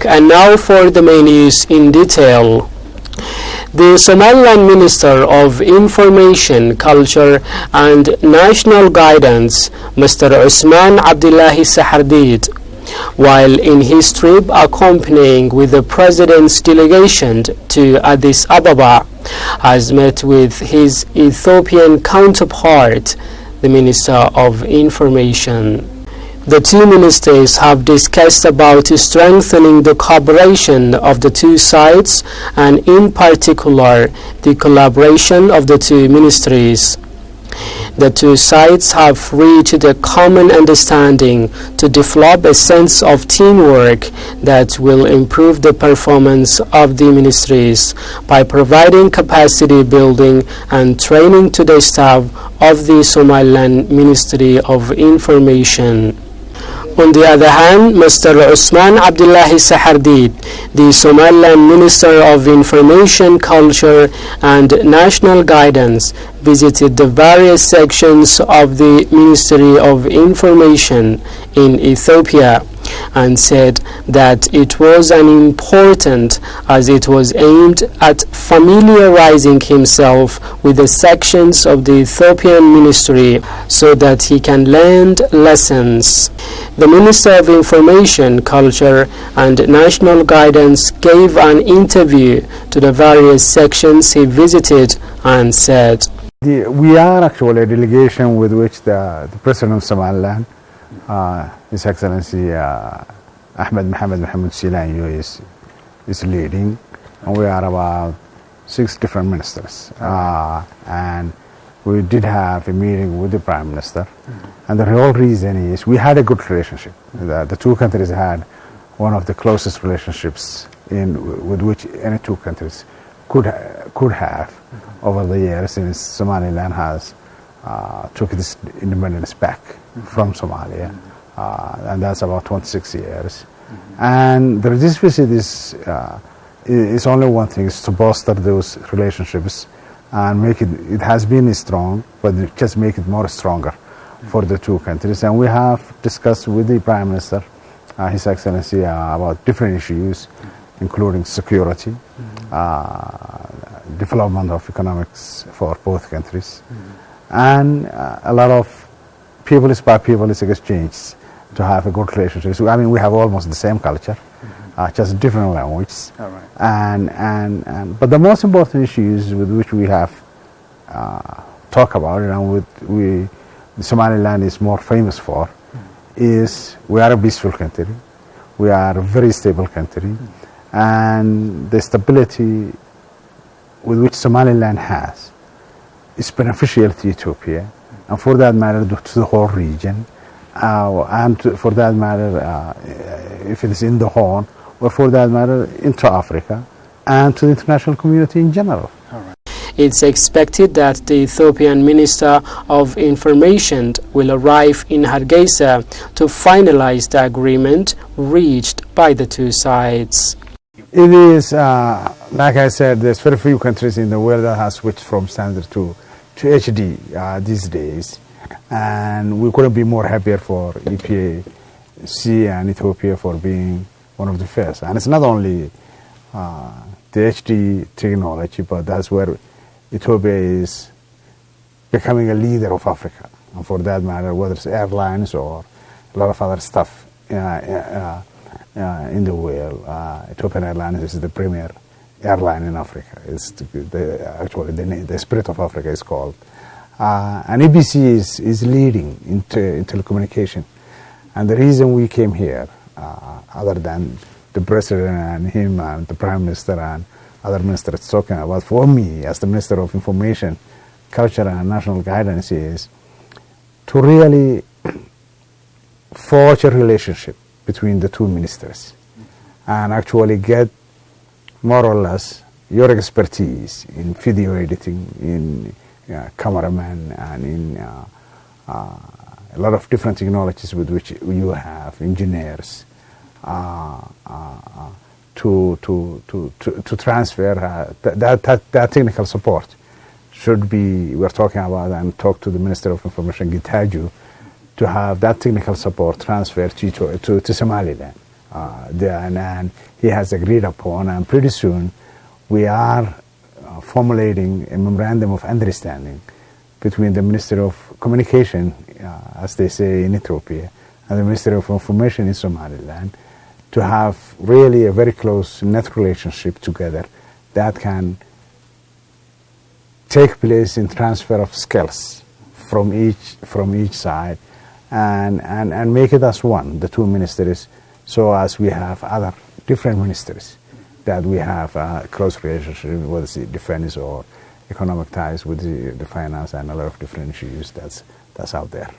And now for the main news in detail. The Somaliland Minister of Information, Culture and National Guidance, Mr. Usman Abdullahi Sahardid, while in his trip accompanying with the President's delegation to Addis Ababa, has met with his Ethiopian counterpart, the Minister of Information. The two ministers have discussed about strengthening the cooperation of the two sides and in particular the collaboration of the two ministries. The two sides have reached a common understanding to develop a sense of teamwork that will improve the performance of the ministries by providing capacity building and training to the staff of the Somaliland Ministry of Information. On the other hand, Mr. Usman Abdullahi Sahardid, the Somaliland Minister of Information, Culture and National Guidance, visited the various sections of the Ministry of Information in Ethiopia and said that it was an important as it was aimed at familiarizing himself with the sections of the Ethiopian ministry so that he can learn lessons. The Minister of Information, Culture and National Guidance gave an interview to the various sections he visited and said, We are actually a delegation with which the President of Somaliland, His Excellency Ahmed Mohamed Silanyo is leading, and we are about 6 different ministers. And we did have a meeting with the Prime Minister, and the real reason is we had a good relationship. The two countries had one of the closest relationships with which any two countries could have over the years since Somaliland has took its independence back from Somalia, and that's about 26 years. And this visit is only one thing, is to bolster those relationships and make it has been strong, but just make it more stronger for the two countries. And we have discussed with the Prime Minister, His Excellency, about different issues, including security, development of economics for both countries, and a lot of people's by people's exchange to have a good relationship. So, I mean, we have almost the same culture, just different languages. All right. But the most important issues with which we have talked about it, and Somaliland is more famous for, is we are a peaceful country, we are a very stable country, and the stability with which Somaliland has is beneficial to Ethiopia, and for that matter to the whole region, and for that matter if it is in the Horn, or for that matter into Africa, and to the international community in general. All right. It's expected that the Ethiopian Minister of Information will arrive in Hargeisa to finalize the agreement reached by the two sides. It is, like I said, there's very few countries in the world that have switched from standard to HD these days, and we couldn't be more happier for EPAC and Ethiopia for being one of the first. And it's not only the HD technology, but that's where Ethiopia is becoming a leader of Africa, and for that matter, whether it's airlines or a lot of other stuff in the world. Ethiopian Airlines is the premier airline in Africa. It's actually the spirit of Africa is called. And EBC is leading in telecommunication. And the reason we came here, other than the President and him and the Prime Minister and other ministers talking about, for me as the Minister of Information, Culture and National Guidance, is to really forge a relationship between the two ministers and actually get more or less your expertise in video editing, in cameraman, and in a lot of different technologies with which you have engineers to transfer that technical support should be, we're talking about, and talk to the Minister of Information, Gitaju, to have that technical support transferred to Somaliland and he has agreed upon, and pretty soon we are formulating a memorandum of understanding between the Minister of Communication, as they say in Ethiopia, and the Minister of Information in Somaliland, to have really a very close net relationship together that can take place in transfer of skills from each side, and make it as one, the two ministries, so as we have other different ministries that we have a close relationship, whether it's defense or economic ties with the finance and a lot of different issues that's out there.